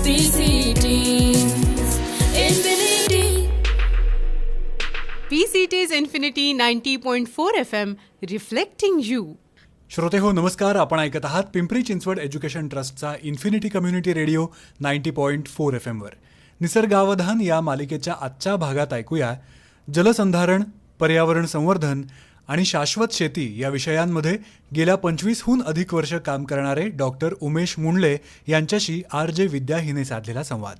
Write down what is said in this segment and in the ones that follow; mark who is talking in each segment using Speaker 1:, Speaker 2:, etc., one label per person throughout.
Speaker 1: PCT's Infinity 90.4 FM reflecting you.
Speaker 2: श्रोते हो नमस्कार. आपण ऐकत आहात पिंपरी चिंचवड एज्युकेशन ट्रस्टचा इन्फिनिटी कम्युनिटी रेडिओ 90.4 FM. निसर्गावधान या मालिकेच्या आजच्या भागात ऐकूया जलसंधारण, पर्यावरण संवर्धन आणि शाश्वत शेती या विषयांमध्ये गेल्या 25हून अधिक वर्ष काम करणारे डॉक्टर उमेश मुंडले यांच्याशी RJ विद्या हिने साधलेला संवाद.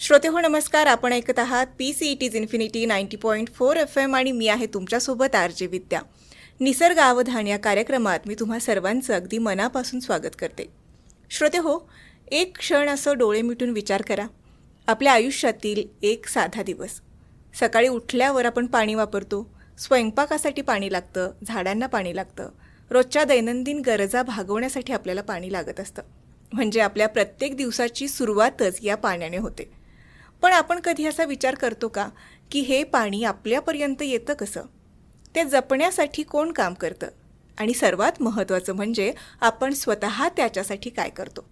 Speaker 3: श्रोते हो नमस्कार. आपण ऐकत आहात PCT's इन्फिनिटी 90.4 FM आणि मी आहे तुमच्यासोबत RJ विद्या. निसर्ग अवधान या कार्यक्रमात मी तुम्हा सर्वांचं अगदी मनापासून स्वागत करते. श्रोते हो, एक क्षण असं डोळे मिटून विचार करा. आपल्या आयुष्यातील एक साधा दिवस. सकाळी उठल्यावर आपण पाणी वापरतो. स्वयंपाकासाठी पाणी लागतं, झाडांना पाणी लागतं. रोजच्या दैनंदिन गरजा भागवण्यासाठी आपल्याला पाणी लागत असतं. म्हणजे आपल्या प्रत्येक दिवसाची सुरुवातच या पाण्याने होते. पण आपण कधी असा विचार करतो का की हे पाणी आपल्यापर्यंत येतं कसं? ते जपण्यासाठी कोण काम करतं? आणि सर्वात महत्त्वाचं म्हणजे आपण स्वतः त्याच्यासाठी काय करतो?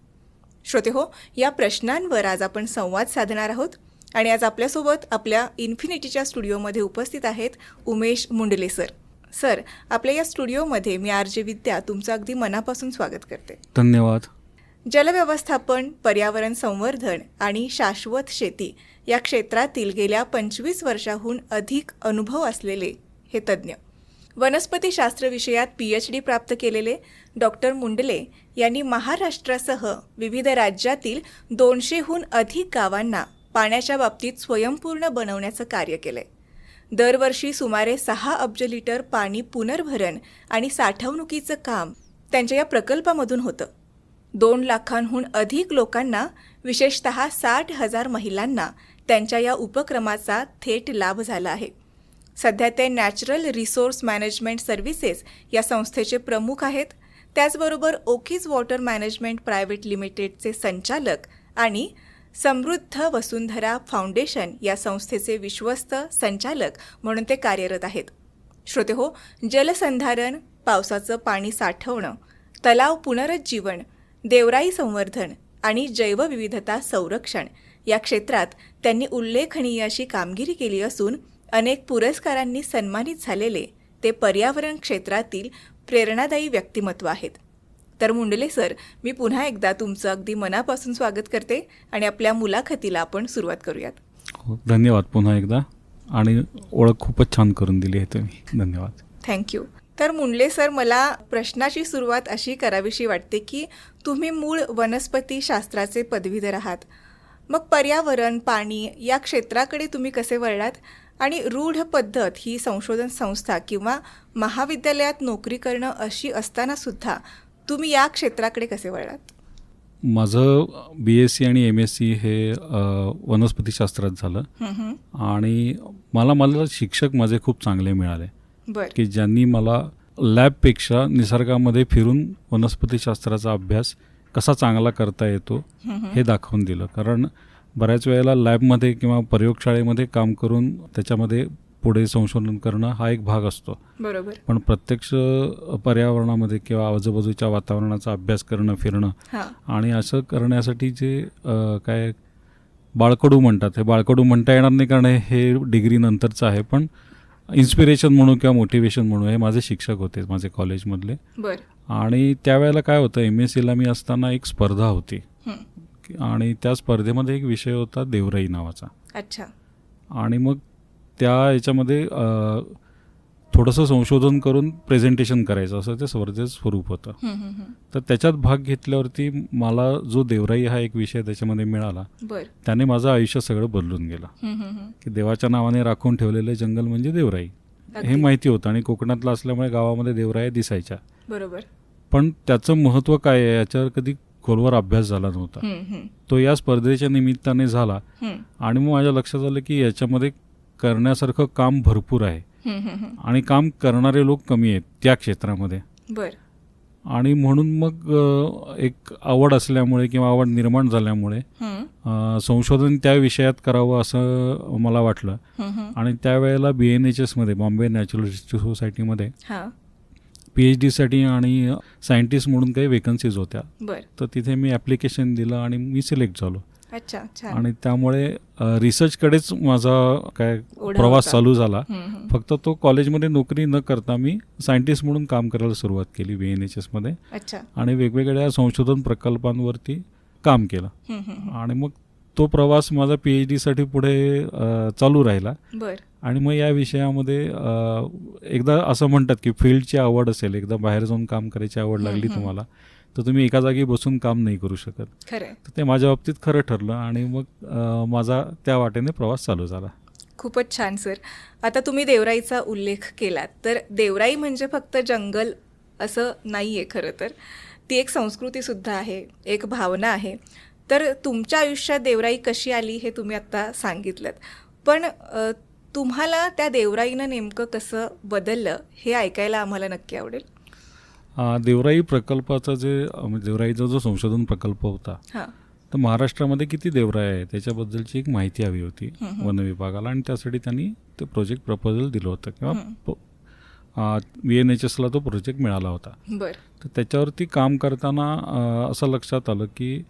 Speaker 3: श्रोते हो, या प्रश्नांवर आज आपण संवाद साधणार आहोत. आणि आज आपल्यासोबत आपल्या इन्फिनिटीच्या स्टुडिओमध्ये उपस्थित आहेत उमेश मुंडले सर. सर, आपल्या या स्टुडिओमध्ये मी RJ विद्या तुमचं अगदी मनापासून स्वागत करते.
Speaker 4: धन्यवाद.
Speaker 3: जलव्यवस्थापन, पर्यावरण संवर्धन आणि शाश्वत शेती या क्षेत्रातील गेल्या 25 वर्षाहून अधिक अनुभव असलेले हे तज्ज्ञ, वनस्पतीशास्त्र विषयात PhD प्राप्त केलेले डॉक्टर मुंडले यांनी महाराष्ट्रासह विविध राज्यातील 200हून अधिक गावांना पाण्याच्या बाबतीत स्वयंपूर्ण बनवण्याचं कार्य केलंय. दरवर्षी सुमारे 6 अब्ज लिटर पाणी पुनर्भरण आणि साठवणुकीचं काम त्यांच्या या प्रकल्पामधून होतं. 2 लाखांहून अधिक लोकांना, विशेषतः 60,000 महिलांना त्यांच्या या उपक्रमाचा थेट लाभ झाला आहे. सध्या ते नॅचरल रिसोर्स मॅनेजमेंट सर्व्हिसेस या संस्थेचे प्रमुख आहेत. त्याचबरोबर ओकीज वॉटर मॅनेजमेंट प्रायव्हेट लिमिटेडचे संचालक आणि समृद्ध वसुंधरा फाउंडेशन या संस्थेचे विश्वस्त संचालक म्हणून ते कार्यरत आहेत. श्रोते हो, जलसंधारण, पावसाचं पाणी साठवणं, तलाव पुनरुज्जीवन, देवराई संवर्धन आणि जैवविविधता संरक्षण या क्षेत्रात त्यांनी उल्लेखनीय अशी कामगिरी केली असून अनेक पुरस्कारांनी सन्मानित झालेले ते पर्यावरण क्षेत्रातील प्रेरणादायी व्यक्तिमत्व आहेत. तर मुंडले सर, मी पुन्हा एकदा तुमचं अगदी मनापासून स्वागत करते आणि आपल्या मुलाखतीला आपण सुरुवात करूयात.
Speaker 4: हो, धन्यवाद पुन्हा एकदा. आणि ओळख खूपच छान करून दिली आहे तुम्ही. धन्यवाद.
Speaker 3: थँक्यू. तर मुंडले सर, मला प्रश्नाची सुरुवात अशी करावीशी वाटते की तुम्ही मूळ वनस्पती शास्त्राचे पदवीधर आहात. मग पर्यावरण, पाणी या क्षेत्राकडे तुम्ही कसे वळलात? आणि रूढ पद्धत ही संशोधन संस्था किंवा महाविद्यालयात नोकरी करणं अशी असतानासुद्धा तुम्ही या क्षेत्राकडे कसे वळलात?
Speaker 4: माझं BSc आणि MSc हे वनस्पतीशास्त्रात झालं. आणि मला शिक्षक माझे खूप चांगले मिळाले की ज्यांनी मला लॅबपेक्षा निसर्गामध्ये फिरून वनस्पतीशास्त्राचा अभ्यास कसा चांगला करता येतो हे दाखवून दिलं. कारण बऱ्याच वेळेला लॅबमध्ये किंवा प्रयोगशाळेमध्ये काम करून त्याच्यामध्ये पुढे संशोधन करणं हा एक भाग असतो.
Speaker 3: बरोबर.
Speaker 4: पण प्रत्यक्ष पर्यावरणामध्ये किंवा आजूबाजूच्या वातावरणाचा अभ्यास करणं, फिरणं आणि असं करण्यासाठी जे काय बाळकडू म्हणतात, हे बाळकडू म्हणता येणार नाही कारण हे डिग्री नंतरचं आहे. पण इन्स्पिरेशन म्हणू किंवा मोटिवेशन म्हणू, हे माझे शिक्षक होते माझे कॉलेजमधले. आणि त्यावेळेला काय होतं, MScला मी असताना एक स्पर्धा होती आणि त्या स्पर्धेमध्ये एक विषय होता देवराई नावाचा.
Speaker 3: अच्छा.
Speaker 4: आणि मग त्या याच्यामध्ये थोडंसं संशोधन करून प्रेझेंटेशन करायचं असं ते स्पर्धेचं स्वरूप होतं. तर त्याच्यात भाग घेतल्यावरती मला जो देवराई हा एक विषय त्याच्यामध्ये मिळाला, त्याने माझं आयुष्य सगळं बदलून गेलं. की देवाच्या नावाने राखून ठेवलेलं जंगल म्हणजे देवराई हे माहिती होतं आणि कोकणातलं असल्यामुळे गावामध्ये देवराया दिसायच्या.
Speaker 3: बरोबर.
Speaker 4: पण त्याचं महत्त्व काय आहे याच्यावर कधी खोलवर अभ्यास झाला नव्हता. तो या स्पर्धेच्या निमित्ताने झाला आणि मग माझ्या लक्षात आलं की याच्यामध्ये करण्यासारखं काम भरपूर आहे. आणि काम करणारे लोक कमी आहेत त्या क्षेत्रामध्ये.
Speaker 3: बर.
Speaker 4: आणि म्हणून मग एक आवड असल्यामुळे किंवा आवड निर्माण झाल्यामुळे संशोधन त्या विषयात करावं असं मला वाटलं. आणि त्यावेळेला BNHS मध्ये, बॉम्बे नॅचरल हिस्ट्री सोसायटीमध्ये PhD साठी आणि सायंटिस्ट म्हणून काही वेकन्सीज होत्या. तर तिथे मी ॲप्लिकेशन दिलं आणि मी सिलेक्ट झालो.
Speaker 3: अच्छा, छान.
Speaker 4: आणि त्यामुळे रिसर्चकडेच माझा काय प्रवास चालू झाला. फक्त तो कॉलेजमध्ये नोकरी न करता मी सायंटिस्ट म्हणून काम करायला सुरुवात केली BNHS मध्ये. आणि वेगवेगळ्या संशोधन प्रकल्पांवरती काम केलं. आणि मग तो प्रवास माझा PhD साठी पुढे चालू राहिला. आणि मग या विषयामध्ये एकदा असं म्हणतात की फील्डची आवड असेल, एकदा बाहेर जाऊन काम करायची आवड लागली तुम्हाला, तर तुम्ही एका जागी बसून काम नाही करू शकत. तर ते माझ्या बाबतीत खरं ठरलं आणि मग माझा त्या वाटेने प्रवास चालू झाला.
Speaker 3: खूपच छान सर. आता तुम्ही देवराईचा उल्लेख केलात, तर देवराई म्हणजे फक्त जंगल असं नाही आहे. खरं तर ती एक संस्कृतीसुद्धा आहे, एक भावना आहे. तर तुमच्या आयुष्यात देवराई कशी आली हे तुम्ही आत्ता सांगितलं, पण तुम्हाला त्या देवराईनं नेमकं कसं बदललं हे ऐकायला आम्हाला नक्की आवडेल.
Speaker 4: देवराई प्रकल्पाचा देवराईचा जो संशोधन प्रकल्प होता, तर महाराष्ट्रामध्ये किती देवराई आहे त्याच्याबद्दलची एक माहिती हवी होती वन विभागाला. आणि त्यासाठी त्यांनी ते प्रोजेक्ट प्रपोजल दिलं होतं किंवा BNHSला तो प्रोजेक्ट मिळाला होता. तर त्याच्यावरती काम करताना असं लक्षात आलं की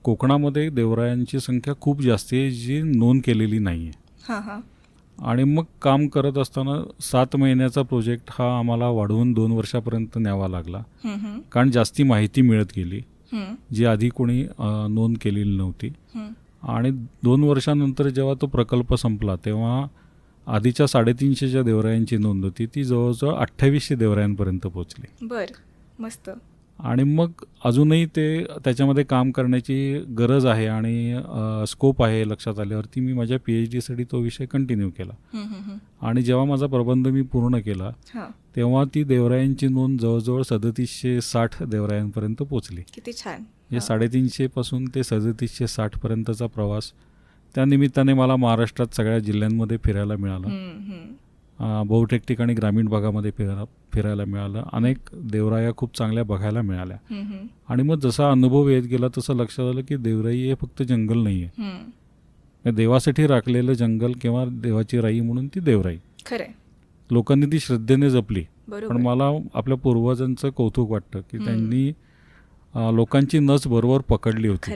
Speaker 4: कोकणामध्ये देवरायांची संख्या खूप जास्त आहे जी नोंद केलेली नाही आहे. आणि मग काम करत असताना 7 महिन्याचा प्रोजेक्ट हा आम्हाला वाढवून 2 वर्षापर्यंत न्यावा लागला. कारण जास्ती माहिती मिळत गेली जी आधी कोणी नोंद केलेली नव्हती. आणि 2 वर्षानंतर जेव्हा तो प्रकल्प संपला तेव्हा आधीच्या 350 देवरायांची नोंद होती ती जवळजवळ 2800 देवरायांपर्यंत पोहोचली.
Speaker 3: मस्त.
Speaker 4: आणि मग अजूनही त्याच्यामध्ये काम करण्याची गरज आहे आणि स्कोप आहे लक्षात आल्यावरती मी माझ्या PhD साठी तो विषय कंटिन्यू केला. आणि जेव्हा माझा प्रबंध मी पूर्ण केला तेव्हा ती देवरायांची नोंद जवळजवळ 3760 देवरायांपर्यंत पोहोचली.
Speaker 3: किती छान.
Speaker 4: 350 पासून ते 3760 पर्यंतचा प्रवास. त्या निमित्ताने मला महाराष्ट्रात सगळ्या जिल्ह्यांमध्ये फिरायला मिळालं. बहुतेक ठिकाणी ग्रामीण भागामध्ये फिरायला मिळालं. अनेक देवराया खूप चांगल्या बघायला मिळाल्या. आणि मग जसा अनुभव येत गेला तसं लक्षात आलं की देवराई हे फक्त जंगल नाही आहे, देवासाठी राखलेलं जंगल किंवा देवाची राई म्हणून ती देवराई. लोकांनी ती श्रद्धेने जपली. पण मला आपल्या पूर्वजांचं कौतुक वाटतं की त्यांनी लोकांची नस बरोबर पकडली होती.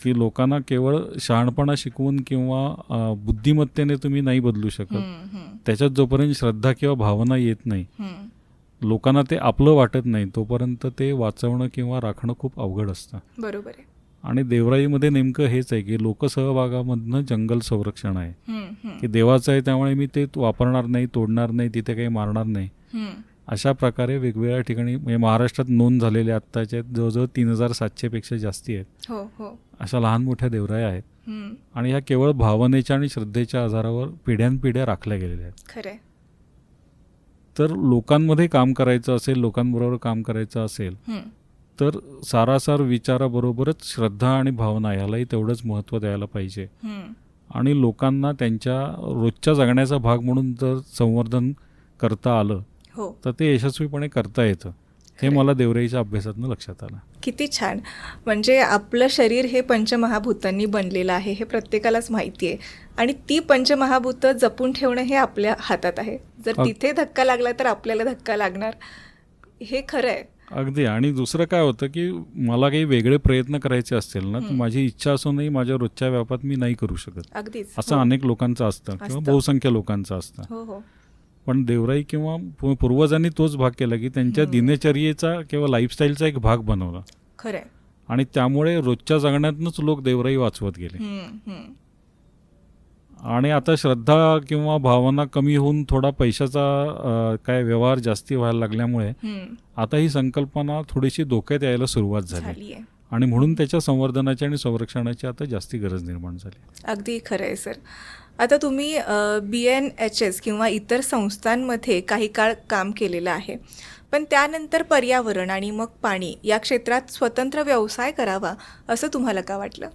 Speaker 4: की लोकांना केवळ शहाणपणा शिकवून किंवा बुद्धिमत्तेने तुम्ही नाही बदलू शकत. त्याच्यात जोपर्यंत श्रद्धा किंवा भावना येत नाही, लोकांना ते आपलं वाटत नाही, तोपर्यंत ते वाचवणं किंवा राखणं खूप अवघड असतं.
Speaker 3: बरोबर आहे.
Speaker 4: आणि देवराईमध्ये नेमकं हेच आहे की लोकसहभागामधनं जंगल संरक्षण आहे. की देवाचं आहे त्यामुळे मी ते वापरणार नाही, तोडणार नाही, तिथे काही मारणार नाही. अशा प्रकारे वेगवेगळ्या ठिकाणी म्हणजे महाराष्ट्रात नोंद झालेल्या आत्ताच्या जवळजवळ 3700 पेक्षा जास्ती आहेत. अशा लहान मोठ्या देवराया आहेत. आणि ह्या केवळ भावनेच्या आणि श्रद्धेच्या आधारावर पिढ्यानपिढ्या राखल्या गेलेल्या आहेत. तर लोकांमध्ये काम करायचं असेल, लोकांबरोबर काम करायचं असेल तर सारासार विचाराबरोबरच श्रद्धा आणि भावना यालाही तेवढंच महत्त्व द्यायला पाहिजे. आणि लोकांना त्यांच्या रोजच्या जगण्याचा भाग म्हणून जर संवर्धन करता आलं तर ते यशस्वीपणे करता येतं. हे मला देवराईच्या अभ्यासातून लक्षात आलं.
Speaker 3: किती छान. म्हणजे आपलं शरीर हे पंचमहाभूतांनी बनलेलं आहे हे प्रत्येकालाच माहिती आहे. आणि ती पंचमहाभूतं जपून ठेवणं हे आपल्या हातात आहे. जर तिथे धक्का लागला तर आपल्याला धक्का लागणार, हे खरं आहे.
Speaker 4: अगदी. आणि दुसरं काय होतं की मला काही वेगळे प्रयत्न करायचे असतील ना तर माझी इच्छा असूनही माझ्या रोजच्या व्यापात मी नाही करू शकत. असं अनेक लोकांचं असतं किंवा बहुसंख्य लोकांचं असतं. पण देवराई किंवा पूर्वजांनी तोच भाग केला की त्यांच्या दिनचर्येचा किंवा लाईफस्टाईलचा एक भाग बनवला.
Speaker 3: खरं.
Speaker 4: आणि त्यामुळे रोजच्या जगण्यातूनच लोक देवराई वाचवत गेले. आणि आता श्रद्धा किंवा भावना कमी होऊन थोडा पैशाचा काय व्यवहार जास्ती व्हायला लागल्यामुळे आता ही संकल्पना थोडीशी धोक्यात यायला सुरुवात झाली. आणि म्हणून त्याच्या संवर्धनाची आणि संरक्षणाची आता जास्ती गरज निर्माण झाली.
Speaker 3: अगदी खरं आहे सर. आता तुम्ही BNHS किंवा इतर संस्थांमध्ये काही काळ काम केलेलं आहे, पण त्यानंतर पर्यावरण आणि मग पाणी या क्षेत्रात स्वतंत्र व्यवसाय करावा असं तुम्हाला का वाटलं?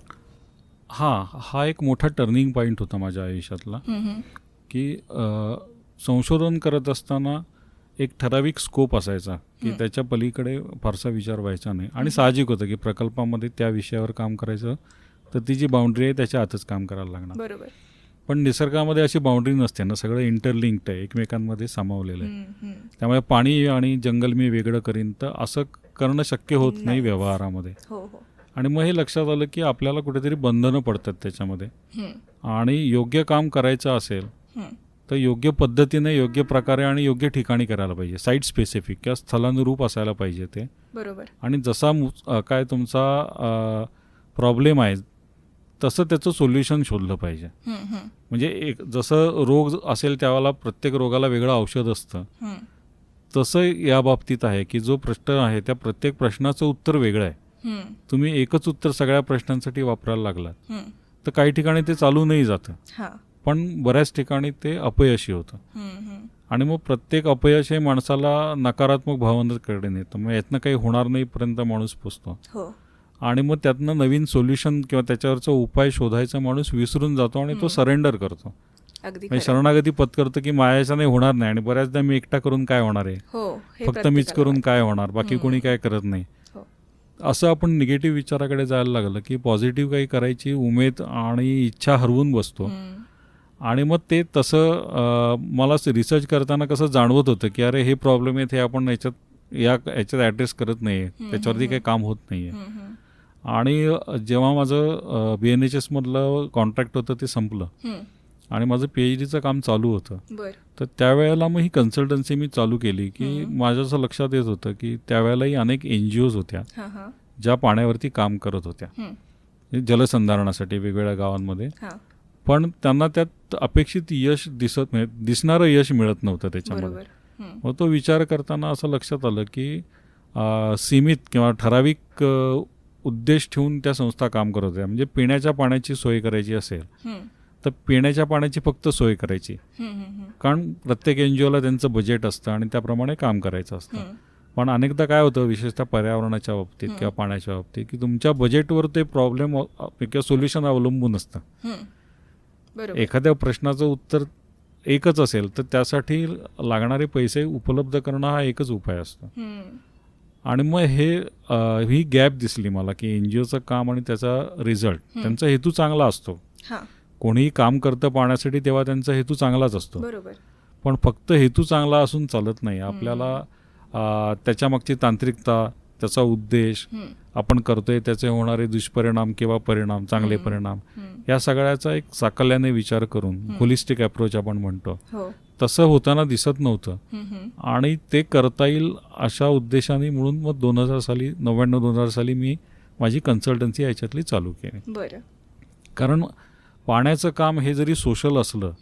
Speaker 4: हा एक मोठा टर्निंग पॉईंट होता माझ्या आयुष्यातला. की संशोधन करत असताना एक ठराविक स्कोप असायचा की त्याच्या पलीकडे फारसा विचार व्हायचा नाही. आणि साहजिक होतं की प्रकल्पामध्ये त्या विषयावर काम करायचं तर ती जी बाउंड्री आहे त्याच्या आतच काम करायला लागणार.
Speaker 3: बरोबर.
Speaker 4: पण निसर्गामध्ये अशी बाउंड्री नसते ना, सगळं इंटरलिंक्ड आहे, एकमेकांमध्ये सामावलेलं आहे. त्यामुळे पाणी आणि जंगल मी वेगळं करीन तर असं करणं शक्य होत नाही व्यवहारामध्ये.
Speaker 3: हो हो.
Speaker 4: आणि मग हे लक्षात आलं की आपल्याला कुठेतरी बंधनं पडतात त्याच्यामध्ये. आणि योग्य काम करायचं असेल तर योग्य पद्धतीने, योग्य प्रकारे आणि योग्य ठिकाणी करायला पाहिजे. साईट स्पेसिफिक किंवा स्थलानुरूप असायला पाहिजे ते.
Speaker 3: बरोबर.
Speaker 4: आणि जसा काय तुमचा प्रॉब्लेम आहे तसं त्याचं सोल्युशन शोधलं पाहिजे. म्हणजे एक जसं रोग असेल त्यावेळेला प्रत्येक रोगाला वेगळं औषध असतं, तसं या बाबतीत आहे की जो प्रश्न आहे त्या प्रत्येक प्रश्नाचं उत्तर वेगळं आहे. तुम्ही एकच उत्तर सगळ्या प्रश्नांसाठी वापरायला लागलात तर काही ठिकाणी ते चालूनही जातं, पण बऱ्याच ठिकाणी ते अपयशी होतं. आणि मग प्रत्येक अपयश हे माणसाला नकारात्मक भावनांकडे नेतं. मग यातनं काही होणार नाही पर्यंत माणूस पोचतो. आणि मग त्यातनं नवीन सोल्युशन किंवा त्याच्यावरचा उपाय शोधायचा माणूस विसरून जातो आणि तो सरेंडर करतो. म्हणजे शरणागती पत्करतो की माझ्याने होणार नाही आणि बऱ्याचदा मी एकटा करून काय होणार आहे, फक्त मीच करून काय होणार, बाकी कोणी काय करत नाही. असं आपण निगेटिव्ह विचाराकडे जायला लागलं की पॉझिटिव्ह काही करायची उमेद आणि इच्छा हरवून बसतो. आणि मग ते तसं मला रिसर्च करताना कसं जाणवत होतं की अरे हे प्रॉब्लेम आहेत, हे आपण याच्यात ॲड्रेस करत नाही आहे, त्याच्यावरती काही काम होत नाही आहे. आणि जेव्हा माझं BNHS मधलं कॉन्ट्रॅक्ट होतं ते संपलं आणि माझं PhDचं काम चालू होतं, तर त्यावेळेला मग ही कन्सल्टन्सी मी चालू केली की माझ्या असं लक्षात येत होतं की त्यावेळेलाही अनेक NGOs होत्या ज्या पाण्यावरती काम करत होत्या जलसंधारणासाठी वेगवेगळ्या गावांमध्ये. पण त्यांना त्यात अपेक्षित यश दिसणारं यश मिळत नव्हतं त्याच्यामध्ये. मग तो विचार करताना असं लक्षात आलं की सीमित किंवा ठराविक उद्देश ठेवून त्या संस्था काम करत होत्या. म्हणजे पिण्याच्या पाण्याची सोय करायची असेल तर पिण्याच्या पाण्याची फक्त सोय करायची, कारण प्रत्येक NGOला त्यांचं बजेट असतं आणि त्याप्रमाणे काम करायचं असतं. पण अनेकदा काय होतं, विशेषतः पर्यावरणाच्या बाबतीत किंवा पाण्याच्या बाबतीत, की तुमच्या बजेटवर ते प्रॉब्लेम किंवा सोल्युशन अवलंबून असतं. एखाद्या प्रश्नाचं उत्तर एकच असेल तर त्यासाठी लागणारे पैसे उपलब्ध करणं हा एकच उपाय असतो. आणि मग ही गॅप दिसली मला की NGOचं काम आणि त्याचा रिझल्ट, त्यांचा हेतू चांगला असतो. कोणीही काम करतं पाण्यासाठी तेव्हा त्यांचा हेतू चांगलाच असतो, पण फक्त हेतू चांगला असून चालत नाही. आपल्याला त्याच्यामागची तांत्रिकता, त्याचा उद्देश, आपण करतोय त्याचे होणारे दुष्परिणाम किंवा परिणाम, चांगले परिणाम, या सगळ्याचा एक साकल्याने विचार करून होलिस्टिक अप्रोच आपण म्हणतो, तसं होताना दिसत नव्हतं. आणि ते करता येईल अशा उद्देशाने म्हणून मग 99-2000 साली मी माझी कन्सल्टन्सी याच्यातली चालू केली. कारण पाण्याचं काम हे जरी सोशल असलं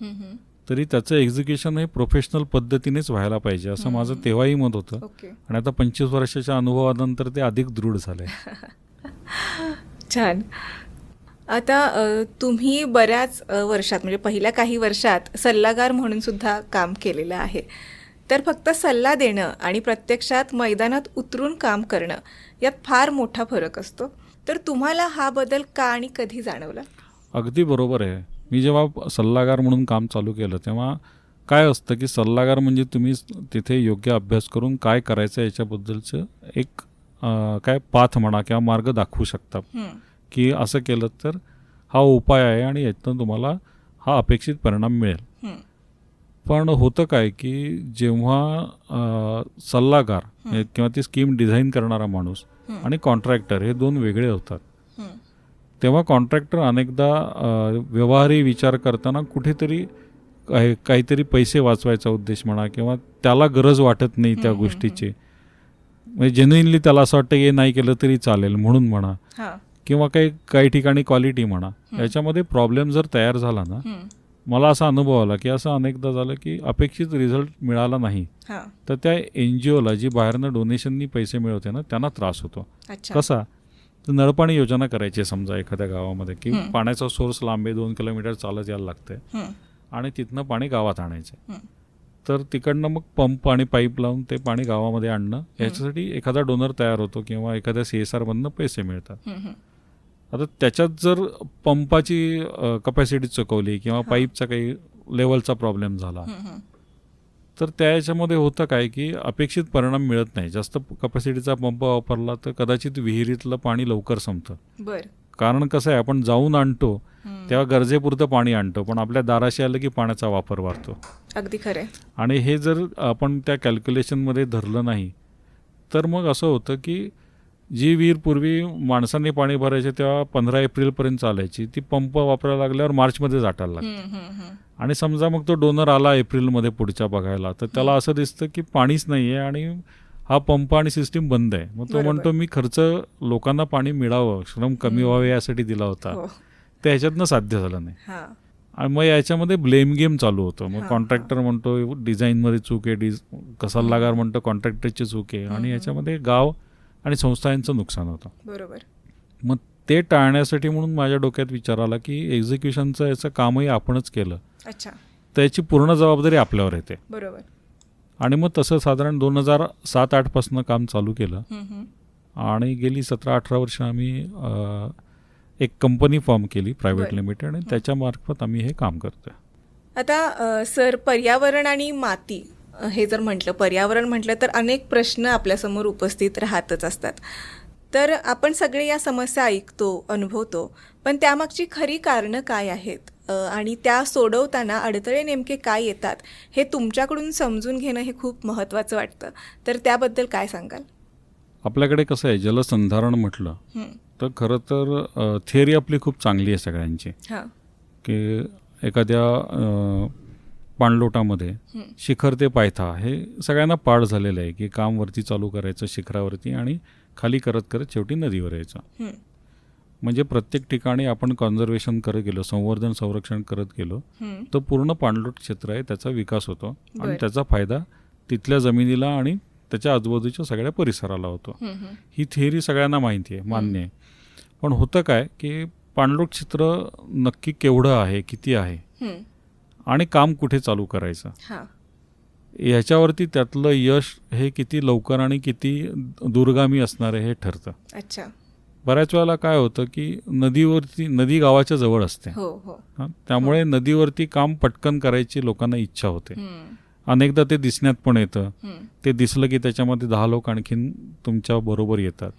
Speaker 4: तरी त्याचं एक्झिक्युशन हे प्रोफेशनल पद्धतीनेच व्हायला पाहिजे असं माझं तेव्हाही मत होतं. आणि आता 25 वर्षाच्या अनुभवानंतर ते अधिक दृढ झालंय.
Speaker 3: छान. आता तुम्ही बऱ्याच वर्षात, म्हणजे पहिल्या काही वर्षात सल्लागार म्हणून सुद्धा काम केलेलं आहे. तर फक्त सल्ला देणं आणि प्रत्यक्षात मैदानात उतरून काम करणं यात फार मोठा फरक असतो. तर तुम्हाला हा बदल का आणि कधी जाणवला?
Speaker 4: अगदी बरोबर आहे. मी जेव्हा सल्लागार म्हणून काम चालू केलं तेव्हा काय असतं की सल्लागार म्हणजे तुम्ही तिथे योग्य अभ्यास करून काय करायचं याच्याबद्दलचं एक काय पाथ म्हणा किंवा मार्ग दाखवू शकता की असं केलं तर हा उपाय आहे आणि यातनं तुम्हाला हा अपेक्षित परिणाम मिळेल. पण होतं काय की जेव्हा सल्लागार किंवा ती स्कीम डिझाईन करणारा माणूस आणि कॉन्ट्रॅक्टर हे दोन वेगळे होतात, तेव्हा कॉन्ट्रॅक्टर अनेकदा व्यवहारी विचार करताना कुठेतरी काहीतरी पैसे वाचवायचा उद्देश म्हणा किंवा त्याला गरज वाटत नाही त्या गोष्टीची, म्हणजे जेन्युइनली त्याला असं वाटतं की नाही केलं तरी चालेल म्हणून म्हणा, किंवा काही ठिकाणी क्वालिटी म्हणा, याच्यामध्ये प्रॉब्लेम जर तयार झाला ना, मला असा अनुभव आला की असं अनेकदा झालं की अपेक्षित रिझल्ट मिळाला नाही तर त्या NGOला जी बाहेरनं डोनेशननी पैसे मिळवते ना त्यांना त्रास होतो. कसा तर नळपाणी योजना करायची समजा एखाद्या गावामध्ये की पाण्याचा सोर्स लांबे 2 किलोमीटर चालत यायला लागतंय आणि तिथनं पाणी गावात आणायचं, तर तिकडनं मग पंप आणि पाईप लावून ते पाणी गावामध्ये आणणं, याच्यासाठी एखादा डोनर तयार होतो किंवा एखाद्या CSR मधनं पैसे मिळतात. आता त्याच्यात जर पंपाची कपॅसिटी चुकवली किंवा पाईपचा काही लेवलचा प्रॉब्लेम झाला तर त्या याच्यामध्ये होतं काय की अपेक्षित परिणाम मिळत नाही. जास्त कपॅसिटीचा पंप वापरला तर कदाचित विहिरीतलं पाणी लवकर संपतं.
Speaker 3: बर.
Speaker 4: कारण कसं आहे, आपण जाऊन आणतो तेव्हा गरजेपुरतं पाणी आणतो, पण आपल्या दाराशी आलं की पाण्याचा वापर वाढतो.
Speaker 3: अगदी खरंय.
Speaker 4: आणि हे जर आपण त्या कॅल्क्युलेशनमध्ये धरलं नाही तर मग असं होतं की जी विहीर पूर्वी माणसांनी पाणी भरायचे तेव्हा 15 एप्रिलपर्यंत चालायची, ती पंप वापरायला लागल्यावर मार्चमध्ये जाटायला लागते. आणि समजा मग तो डोनर आला एप्रिलमध्ये पुढच्या बघायला, तर त्याला असं दिसतं की पाणीच नाही आहे आणि हा पंप आणि सिस्टीम बंद आहे. मग तो म्हणतो मी खर्च लोकांना पाणी मिळावं, श्रम कमी व्हावे यासाठी दिला होता, ते ह्याच्यातनं साध्य झालं नाही. आणि मग याच्यामध्ये ब्लेम गेम चालू होतं. मग कॉन्ट्रॅक्टर म्हणतो डिझाईनमध्ये चूक आहे, सल्लागार म्हणतो कॉन्ट्रॅक्टरची चूक आहे, आणि याच्यामध्ये गाव आणि संस्थांचं नुकसान होतं.
Speaker 3: बरोबर.
Speaker 4: मग ते टाळण्यासाठी म्हणून माझ्या डोक्यात विचार आला की एक्झिक्युशनचं याचं कामही आपणच केलं.
Speaker 3: अच्छा.
Speaker 4: त्याची पूर्ण जबाबदारी आपल्यावर येते.
Speaker 3: बरोबर.
Speaker 4: आणि मग तसं साधारण 2007-08 पासून काम चालू केलं. आणि गेली 17-18 वर्ष आम्ही एक कंपनी फॉर्म केली प्रायव्हेट लिमिटेड, आणि त्याच्यामार्फत आम्ही हे काम करतोय.
Speaker 3: आता सर, पर्यावरण आणि माती हे जर म्हटलं, पर्यावरण म्हटलं तर अनेक प्रश्न आपल्यासमोर उपस्थित राहतच असतात. तर आपण सगळे या समस्या ऐकतो, अनुभवतो, पण त्यामागची खरी कारणं काय आहेत आणि त्या सोडवताना अडथळे नेमके काय येतात हे तुमच्याकडून समजून घेणं हे खूप महत्त्वाचं वाटतं. तर त्याबद्दल काय सांगाल?
Speaker 4: आपल्याकडे कसं आहे, जलसंधारण म्हटलं तर खरं तर थिअरी आपली खूप चांगली आहे सगळ्यांची, की एखाद्या पाणलोटामध्ये शिखर ते पायथा हे सगळ्यांना पाठ झालेलं आहे की काम वरती चालू करायचं शिखरावरती आणि खाली करत करत शेवटी नदीवर यायचं. म्हणजे प्रत्येक ठिकाणी आपण कॉन्झर्वेशन करत गेलो, संवर्धन संरक्षण करत गेलो तर पूर्ण पाणलोट क्षेत्र आहे त्याचा विकास होतो आणि त्याचा फायदा तिथल्या जमिनीला आणि त्याच्या आजूबाजूच्या सगळ्या परिसराला होतो. ही थिअरी सगळ्यांना माहिती आहे, मान्य आहे. पण होतं काय की पाणलोट क्षेत्र नक्की केवढं आहे, किती आहे आणि काम कुठे चालू करायचं ह्याच्यावरती त्यातलं यश हे किती लवकर आणि किती दूरगामी असणार आहे हे ठरतं.
Speaker 3: अच्छा.
Speaker 4: बऱ्याच वेळेला काय होतं की नदी गावाच्या जवळ असते, त्यामुळे नदीवरती काम पटकन करायची लोकांना इच्छा होते. अनेकदा ते दिसण्यात पण येतं, ते दिसलं की त्याच्यामध्ये 10 लोक आणखीन तुमच्या बरोबर येतात.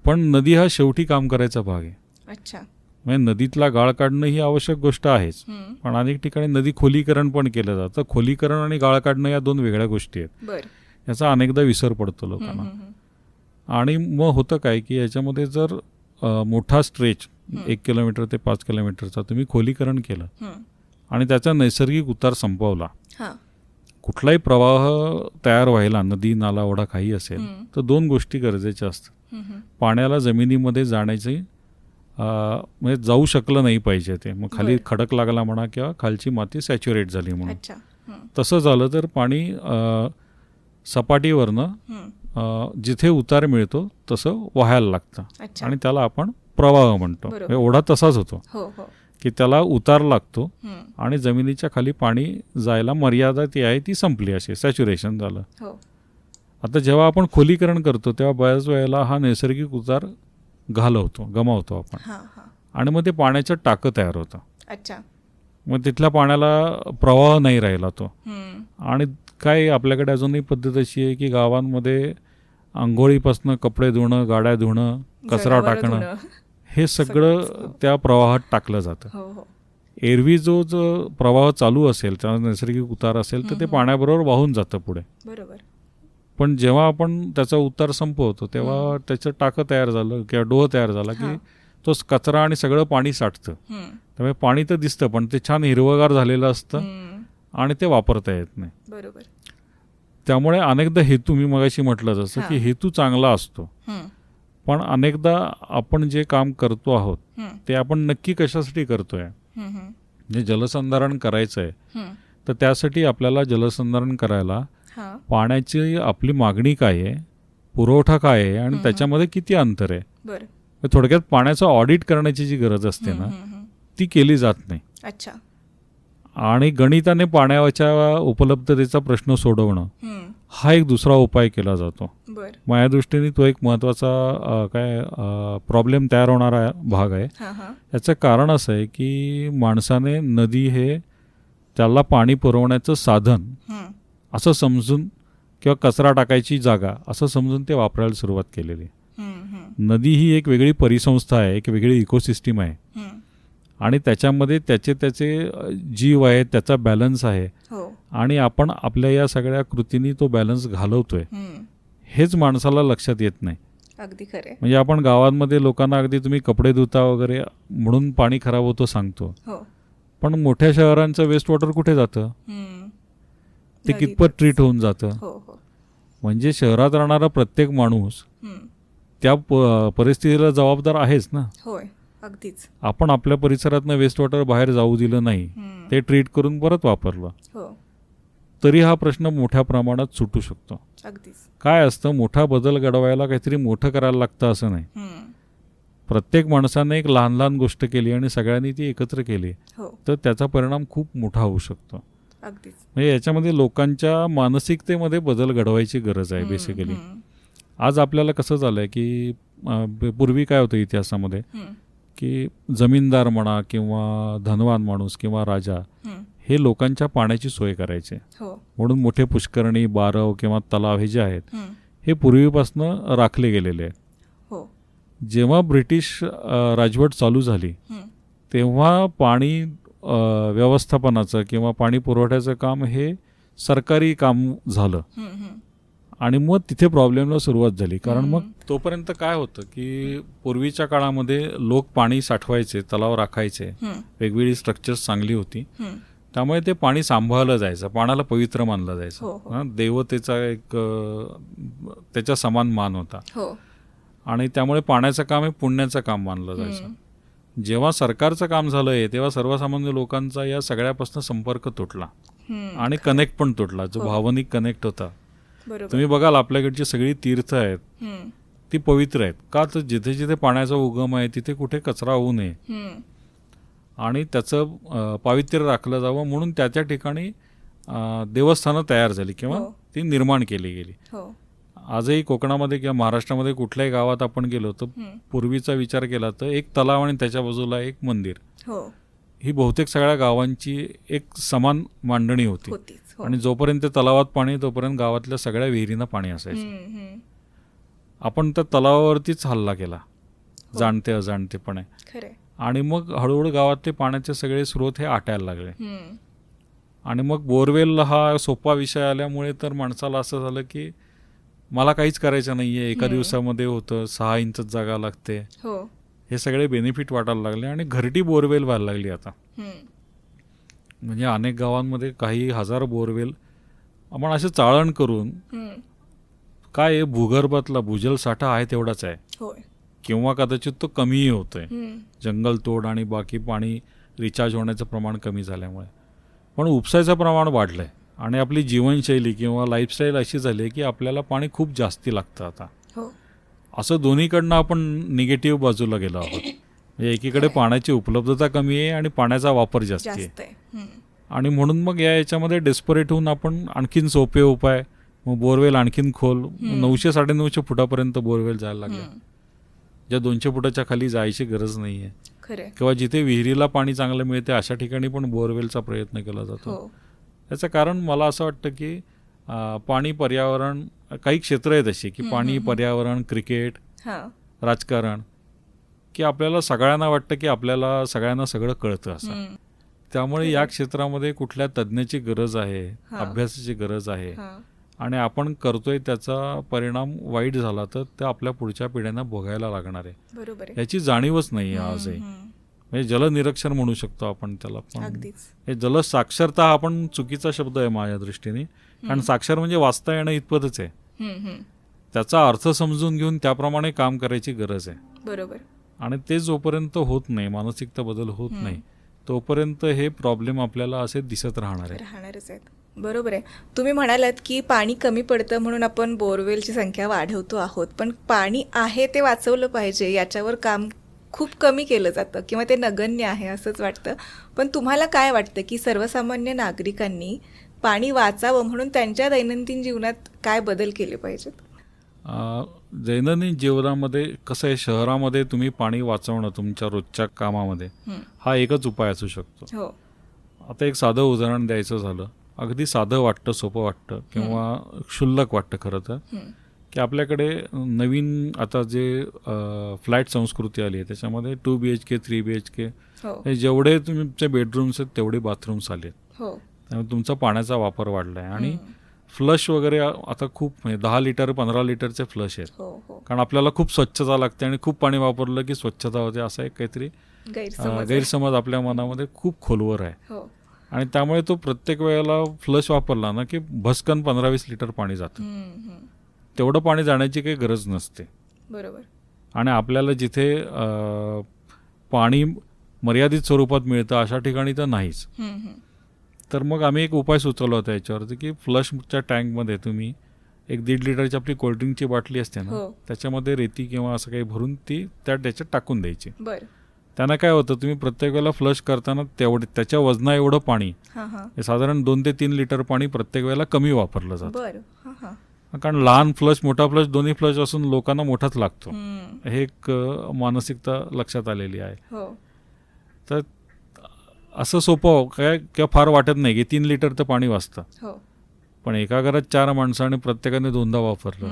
Speaker 4: पण नदी हा शेवटी काम करायचा भाग आहे.
Speaker 3: अच्छा.
Speaker 4: म्हणजे नदीतला गाळ काढणं ही आवश्यक गोष्ट आहेच, पण अनेक ठिकाणी नदी खोलीकरण पण केलं जातं. खोलीकरण आणि गाळ काढणं या 2 वेगळ्या गोष्टी आहेत. याचा अनेकदा विसर पडतो लोकांना. आणि मग होतं काय की याच्यामध्ये जर मोठा स्ट्रेच 1 किलोमीटर ते 5 किलोमीटरचा तुम्ही खोलीकरण केलं आणि त्याचा नैसर्गिक उतार संपवला, कुठलाही प्रवाह तयार व्हायला, नदी नाला ओढा काही असेल तर 2 गोष्टी गरजेच्या असतात. पाण्याला जमिनीमध्ये जाण्याची म्हणजे जाऊ शकलं नाही पाहिजे ते, मग खाली खडक लागला म्हणा किंवा खालची माती सॅच्युरेट झाली म्हणून. तसं झालं तर पाणी सपाटीवरनं जिथे उतार मिळतो तसं वाहायला लागतं आणि त्याला आपण प्रवाह म्हणतो. ओढा तसाच होतो की त्याला उतार लागतो आणि जमिनीच्या खाली पाणी जायला मर्यादा ती आहे ती संपली, असे सॅच्युरेशन झालं. आता जेव्हा आपण खोलीकरण करतो तेव्हा बऱ्याच वेळेला हा नैसर्गिक उतार गमावतो आपण आणि मग ते पाण्याचं टाकं तयार होतं. मग तिथल्या पाण्याला प्रवाह नाही राहिला तो. आणि काय आपल्याकडे अजूनही पद्धत अशी आहे की गावांमध्ये आंघोळीपासनं कपडे धुणं, गाड्या धुणं, कचरा टाकणं हे सगळं त्या प्रवाहात टाकलं जातं. एरवी जो प्रवाह चालू असेल, त्याला नैसर्गिक उतार असेल तर ते पाण्याबरोबर वाहून जातं पुढे. पण जेव्हा आपण त्याचा उतार संपवतो तेव्हा त्याचं टाकं तयार झालं किंवा डोह तयार झाला की तो कचरा आणि सगळं पाणी साठतं. त्यामुळे पाणी तर दिसतं पण ते छान हिरवगार झालेलं असतं आणि ते वापरता येत नाही. त्यामुळे अनेकदा हेतू, मी मगाशी म्हटलं जसं की हेतू चांगला असतो, पण अनेकदा आपण जे काम करतो आहोत ते आपण नक्की कशासाठी करतोय. जे जलसंधारण करायचं आहे तर त्यासाठी आपल्याला जलसंधारण करायला पाण्याची आपली मागणी काय आहे, पुरवठा काय आहे आणि त्याच्यामध्ये किती अंतर आहे. थोडक्यात पाण्याचं ऑडिट करण्याची जी गरज असते ना ती केली जात नाही. आणि गणिताने पाण्याच्या उपलब्धतेचा प्रश्न सोडवणं हा एक दुसरा उपाय केला जातो. माझ्या दृष्टीने तो एक महत्त्वाचा प्रॉब्लेम तयार होणारा भाग आहे. याचं कारण असं आहे की माणसाने नदी हे त्याला पाणी पुरवण्याचं साधन असं समजून किंवा कचरा टाकायची जागा असं समजून ते वापरायला सुरुवात केलेली आहे. नदी ही एक वेगळी परिसंस्था आहे, एक वेगळी इकोसिस्टीम आहे आणि त्याच्यामध्ये त्याचे जीव आहे, त्याचा बॅलन्स आहे आणि आपण आपल्या या सगळ्या कृतींनी तो बॅलन्स घालवतोय हेच माणसाला लक्षात येत नाही.
Speaker 3: अगदी खरे.
Speaker 4: म्हणजे आपण गावांमध्ये लोकांना अगदी तुम्ही कपडे धुता वगैरे म्हणून पाणी खराब होतं सांगतो, पण मोठ्या शहरांचं वेस्ट वॉटर कुठे जातं? ते कितपत ट्रीट होऊन जातं? म्हणजे शहरात राहणारा प्रत्येक माणूस त्या परिस्थितीला जबाबदार आहेच ना.
Speaker 3: होय, अगदीच.
Speaker 4: आपण आपल्या परिसरातनं वेस्ट वॉटर बाहेर जाऊ दिलं नाही, ते ट्रीट करून परत वापरलं तरी हा प्रश्न मोठ्या प्रमाणात सुटू शकतो.
Speaker 3: अगदीच.
Speaker 4: काय असतं, मोठा बदल घडवायला काहीतरी मोठं करायला लागतं असं नाही. प्रत्येक माणसाने एक लहान लहान गोष्ट केली आणि सगळ्यांनी ती एकत्र केली तर त्याचा परिणाम खूप मोठा होऊ शकतो.
Speaker 3: अगदीच.
Speaker 4: म्हणजे याच्यामध्ये लोकांच्या मानसिकतेमध्ये बदल घडवायची गरज आहे बेसिकली. आज आपल्याला कसं झालंय की पूर्वी काय होतं इतिहासामध्ये की जमीनदार म्हणा किंवा धनवान माणूस किंवा राजा हे लोकांच्या पाण्याची सोय करायचे, म्हणून मोठे पुष्करणी, बारव किंवा तलाव हे जे आहेत हे पूर्वीपासून राखले गेलेले आहेत. जेव्हा ब्रिटिश राजवट चालू झाली तेव्हा पाणी व्यवस्थापनाचं किंवा पाणी पुरवठ्याचं काम हे सरकारी काम झालं आणि मग तिथे प्रॉब्लेमला सुरुवात झाली. कारण मग तोपर्यंत काय होतं की पूर्वीच्या काळामध्ये लोक पाणी साठवायचे, तलाव राखायचे, वेगवेगळी स्ट्रक्चर्स चांगली होती, त्यामुळे ते पाणी सांभाळलं जायचं, पाण्याला पवित्र मानलं जायचं, देवतेचा एक त्याच्या समान मान होता आणि त्यामुळे पाण्याचं काम हे पुण्याचं काम मानलं जायचं. जेव्हा सरकारचं काम झालंय तेव्हा सर्वसामान्य लोकांचा या सगळ्यापासून संपर्क तुटला आणि कनेक्ट पण तुटला, जो भावनिक कनेक्ट होता. तुम्ही बघाल आपल्याकडची सगळी तीर्थ आहेत ती पवित्र आहेत का, तर जिथे जिथे पाण्याचा उगम आहे तिथे कुठे कचरा होऊ नये आणि त्याचं पावित्र्य राखलं जावं म्हणून त्या त्या ठिकाणी देवस्थानं तयार झाली किंवा ती निर्माण केली गेली. आजही कोकणामध्ये किंवा महाराष्ट्रामध्ये कुठल्याही गावात आपण गेलो तर पूर्वीचा विचार केला तर एक तलाव आणि त्याच्या बाजूला एक मंदिर, ही बहुतेक सगळ्या गावांची एक समान मांडणी होती. आणि जोपर्यंत तलावात पाणी तोपर्यंत गावातल्या सगळ्या विहिरींना पाणी असायचं. आपण त्या तलावावरतीच हल्ला केला जाणते अजाणतेपणे आणि मग हळूहळू गावातले पाण्याचे सगळे स्रोत हे आटायला लागले आणि मग बोरवेल हा सोपा विषय आल्यामुळे तर माणसाला असं झालं की मला काहीच करायचं नाहीये, एका दिवसामध्ये होतं, 6 इंचच जागा लागते, हे सगळे बेनिफिट वाटायला लागले आणि घरटी बोरवेल व्हायला लागली आता. म्हणजे अनेक गावांमध्ये काही हजार बोरवेल आपण असे चाळण करून काय भूगर्भातला भूजल साठा आहे तेवढाच आहे किंवा कदाचित तो कमीही होतोय, जंगलतोड आणि बाकी पाणी रिचार्ज होण्याचं प्रमाण कमी झाल्यामुळे, पण उपसायचं प्रमाण वाढलंय आणि आपली जीवनशैली किंवा लाईफस्टाईल अशी झाली आहे की आपल्याला पाणी खूप जास्ती लागतं आता. असं दोन्हीकडनं आपण निगेटिव्ह बाजूला गेलो आहोत. म्हणजे एकीकडे पाण्याची उपलब्धता कमी आहे आणि पाण्याचा वापर जास्त आहे आणि म्हणून मग याच्यामध्ये डेस्परेट होऊन आपण आणखीन सोपे उपाय, मग बोरवेल आणखीन खोल, 900-950 फुटापर्यंत बोरवेल जायला लागल्या, ज्या 200 फुटाच्या खाली जायची गरज नाही आहे किंवा जिथे विहिरीला पाणी चांगलं मिळते अशा ठिकाणी पण बोरवेलचा प्रयत्न केला जातो. याचं कारण मला असं वाटतं की पाणी, पर्यावरण, काही क्षेत्र आहेत अशी की पाणी, पर्यावरण, क्रिकेट, राजकारण, की आपल्याला सगळ्यांना वाटतं की आपल्याला सगळ्यांना सगळं कळतं असं. त्यामुळे या क्षेत्रामध्ये कुठल्या तज्ज्ञाची गरज आहे, अभ्यासाची गरज आहे आणि आपण करतोय त्याचा परिणाम वाईट झाला तर ते आपल्या पुढच्या पिढ्यांना भोगायला लागणार आहे. याची जाणीवच नाही आजही. म्हणजे जलनिरक्षण म्हणू शकतो आपण त्याला, पण हे जल साक्षरता हा पण चुकीचा शब्द आहे माझ्या दृष्टीने, कारण साक्षर म्हणजे वाचता येणं इतपतच आहे. त्याचा अर्थ समजून घेऊन त्याप्रमाणे काम करायची गरज आहे.
Speaker 3: बरोबर.
Speaker 4: आणि ते जोपर्यंत होत नाही, मानसिकता बदल होत नाही, तोपर्यंत हे प्रॉब्लेम आपल्याला असे दिसत राहणारच आहेत.
Speaker 3: बरोबर आहे. तुम्ही म्हणालात की पाणी कमी पडतं म्हणून आपण बोरवेलची संख्या वाढवतो आहोत, पण पाणी आहे ते वाचवलं पाहिजे याच्यावर काम खूप कमी केलं जातं किंवा ते नगण्य आहे असंच वाटतं. पण तुम्हाला काय वाटतं की सर्वसामान्य नागरिकांनी पाणी वाचावं म्हणून त्यांच्या दैनंदिन जीवनात काय बदल केले पाहिजेत?
Speaker 4: दैनंदिन जीवनामध्ये कसं आहे, शहरामध्ये तुम्ही पाणी वाचवणं तुमच्या रोजच्या कामामध्ये हा एकच उपाय असू शकतो. आता एक साधं उदाहरण द्यायचं झालं अगदी साधं वाटतं, सोपं वाटतं किंवा क्षुल्लक वाटतं खरं तर, की आपल्याकडे नवीन आता जे फ्लॅट संस्कृती आली आहे त्याच्यामध्ये 2 BHK 3 BHK हे जेवढे तुमचे बेडरूम्स आहेत तेवढे बाथरूम्स आले आहेत. त्यामुळे तुमचा पाण्याचा वापर वाढला आहे आणि फ्लश वगैरे आता खूप म्हणजे 10 लिटर 15 लिटरचे फ्लश आहेत. कारण आपल्याला खूप स्वच्छता लागते आणि खूप पाणी वापरलं की स्वच्छता होते असा एक काहीतरी गैरसमज आपल्या मनामध्ये खूप खोलवर आहे. आणि त्यामुळे तो प्रत्येक वेळेला फ्लश वापरला ना की भस्कन 15-20 लिटर पाणी जातं. तेवढं पाणी जाण्याची काही गरज नसते.
Speaker 3: बरोबर.
Speaker 4: आणि आपल्याला जिथे पाणी मर्यादित स्वरूपात मिळतं अशा ठिकाणी तर नाहीच. तर मग आम्ही एक उपाय सुचवला होता याच्यावरती की फ्लशच्या टँकमध्ये तुम्ही एक 1.5 लिटरची आपली कोल्ड्रिंकची बाटली असते ना त्याच्यामध्ये रेती किंवा असं काही भरून ती त्याच्यात टाकून द्यायची. त्यांना काय होतं, तुम्ही प्रत्येक वेळेला फ्लश करताना त्याच्या वजना एवढं पाणी हे साधारण 2 ते 3 लिटर पाणी प्रत्येक वेळेला कमी वापरलं जातं. कारण लहान फ्लश मोठा फ्लश दोन्ही फ्लश असून लोकांना मोठाच लागतो. हे एक मानसिकता लक्षात आलेली आहे. तर असं सोपं काय किंवा फार वाटत नाही की 3 लिटर तर पाणी वाचतं. पण एका घरात 4 माणसं आणि प्रत्येकाने 2दा वापरलं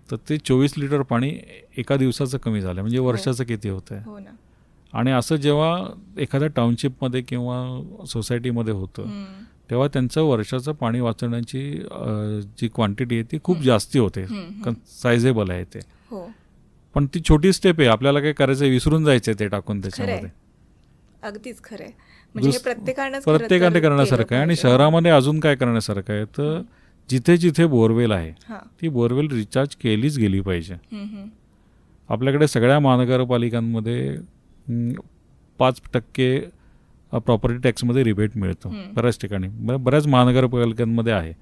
Speaker 4: तर ते 24 लिटर पाणी एका दिवसाचं कमी झालं म्हणजे वर्षाचं किती होतं आहे. आणि असं जेव्हा एखाद्या टाउनशिपमध्ये किंवा सोसायटीमध्ये होतं तेव्हा त्यांचं वर्षाचं पाणी वाचवण्याची जी क्वांटिटी आहे ती खूप जास्ती होते. सायझेबल आहे ते. पण ती छोटी स्टेप आहे. आपल्याला काय करायचं विसरून जायचं ते टाकून त्याच्यामध्ये.
Speaker 3: अगदीच खरंय. म्हणजे
Speaker 4: प्रत्येकाने करण्यासारखं आहे. आणि शहरामध्ये अजून काय करण्यासारखं आहे तर जिथे जिथे बोरवेल आहे ती बोरवेल रिचार्ज केलीच गेली पाहिजे. आपल्याकडे सगळ्या महानगरपालिकांमध्ये 5% प्रॉपर्टी टॅक्समध्ये रिबेट मिळतो बऱ्याच ठिकाणी, बऱ्याच महानगरपालिकांमध्ये आहे.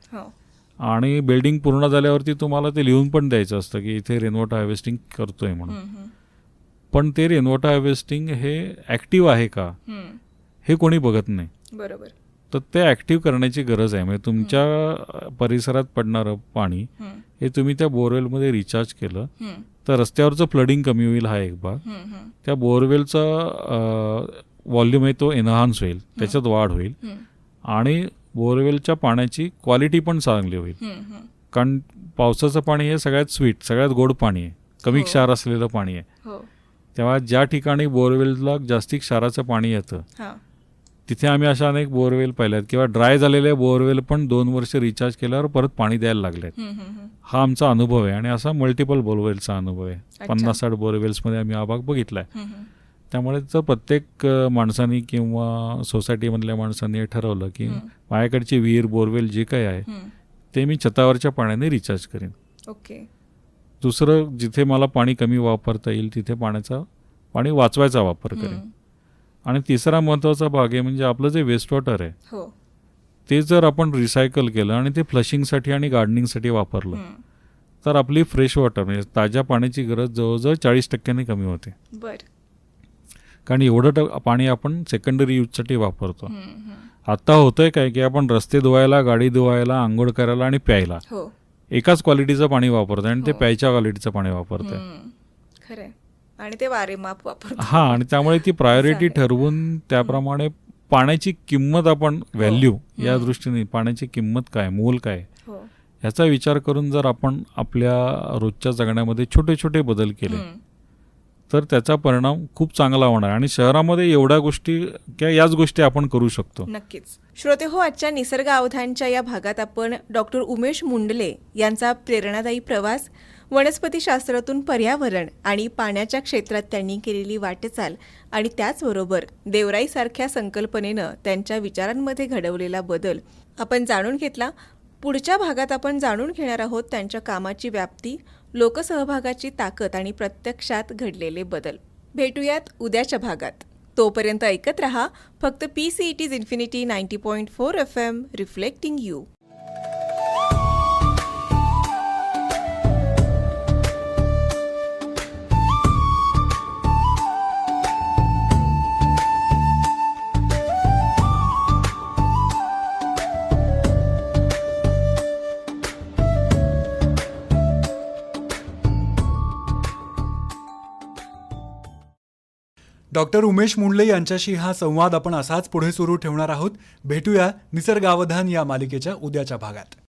Speaker 4: आणि बिल्डिंग पूर्ण झाल्यावरती तुम्हाला ते लिहून पण द्यायचं असतं की इथे रेनवॉटर हार्वेस्टिंग करतोय म्हणून. पण ते रेनवॉटर हार्वेस्टिंग हे ॲक्टिव्ह आहे का हे कोणी बघत नाही.
Speaker 3: बरोबर.
Speaker 4: तर ते ॲक्टिव्ह करण्याची गरज आहे. म्हणजे तुमच्या परिसरात पडणारं पाणी हे तुम्ही त्या बोरवेलमध्ये रिचार्ज केलं तर रस्त्यावरचं फ्लडिंग कमी होईल हा एक भाग. त्या बोरवेलचा व्हॉल्यूम आहे तो एनहान्स होईल, त्याच्यात वाढ होईल आणि बोरवेलच्या पाण्याची क्वालिटी पण चांगली होईल. कारण पावसाचं पाणी हे सगळ्यात स्वीट सगळ्यात गोड पाणी आहे, कमी क्षार असलेलं पाणी आहे. तेव्हा ज्या ठिकाणी बोरवेलला जास्ती क्षाराचं पाणी येतं तिथे आम्ही अशा अनेक बोरवेल पाहिल्यात किंवा ड्राय झालेले बोरवेल पण 2 वर्ष रिचार्ज केल्यावर परत पाणी द्यायला लागलेत. हा आमचा अनुभव आहे आणि असा मल्टिपल बोरवेलचा अनुभव आहे. 50-60 बोरवेल्समध्ये आम्ही हा भाग बघितला आहे. त्यामुळे जर प्रत्येक माणसाने किंवा सोसायटीमधल्या माणसांनी हे ठरवलं की माझ्याकडची विहीर बोरवेल जे काही आहे ते मी छतावरच्या पाण्याने रिचार्ज करेन. दुसरं जिथे मला पाणी कमी वापरता येईल तिथे पाणी वाचवायचा वापर करेन. आणि तिसरा महत्त्वाचा भाग आहे म्हणजे आपलं जे वेस्ट वॉटर आहे ते जर आपण रिसायकल केलं आणि ते फ्लशिंगसाठी आणि गार्डनिंगसाठी वापरलं तर आपली फ्रेश वॉटर म्हणजे ताज्या पाण्याची गरज जवळजवळ 40% कमी होते. कारण एवढं पाणी आपण सेकंडरी यूजसाठी वापरतो. आता होतंय काय की आपण रस्ते धुवायला, गाडी धुवायला, आंघोळ करायला आणि प्यायला एकाच क्वालिटीचं पाणी वापरतोय आणि ते प्यायच्या क्वालिटीचं पाणी वापरतोय.
Speaker 3: खरंय. आणि ते वारेमाप वापरतो.
Speaker 4: आणि त्यामुळे ती प्रायोरिटी ठरवून त्याप्रमाणे पाण्याची किंमत आपण व्हॅल्यू या दृष्टीने पाण्याची किंमत काय, मोल काय याचा विचार करून जर आपण आपल्या रोजच्या जगण्यामध्ये छोटे छोटे बदल केले तर त्याचा परिणाम खूप चांगला होणार. आणि शहरामध्ये एवढ्या गोष्टी किंवा याच गोष्टी आपण करू शकतो.
Speaker 3: नक्कीच. श्रोते हो, आजच्या निसर्ग अवधानच्या या भागात आपण डॉक्टर उमेश मुंडले यांचा प्रेरणादायी प्रवास, वनस्पतीशास्त्रातून पर्यावरण आणि पाण्याच्या क्षेत्रात त्यांनी केलेली वाटचाल आणि त्याचबरोबर देवराईसारख्या संकल्पनेनं त्यांच्या विचारांमध्ये घडवलेला बदल आपण जाणून घेतला. पुढच्या भागात आपण जाणून घेणार आहोत त्यांच्या कामाची व्याप्ती, लोकसहभागाची ताकद आणि प्रत्यक्षात घडलेले बदल. भेटूयात उद्याच्या भागात. तोपर्यंत ऐकत रहा फक्त PCET's infinity 90.4 FM reflecting you.
Speaker 2: Doctor Umesh Mundle यांच्याशी हा संवाद आपण असाच पुढे सुरू ठेवणार आहोत. भेटूया निसर्गावधान या मालिकेच्या उद्याच्या भागात.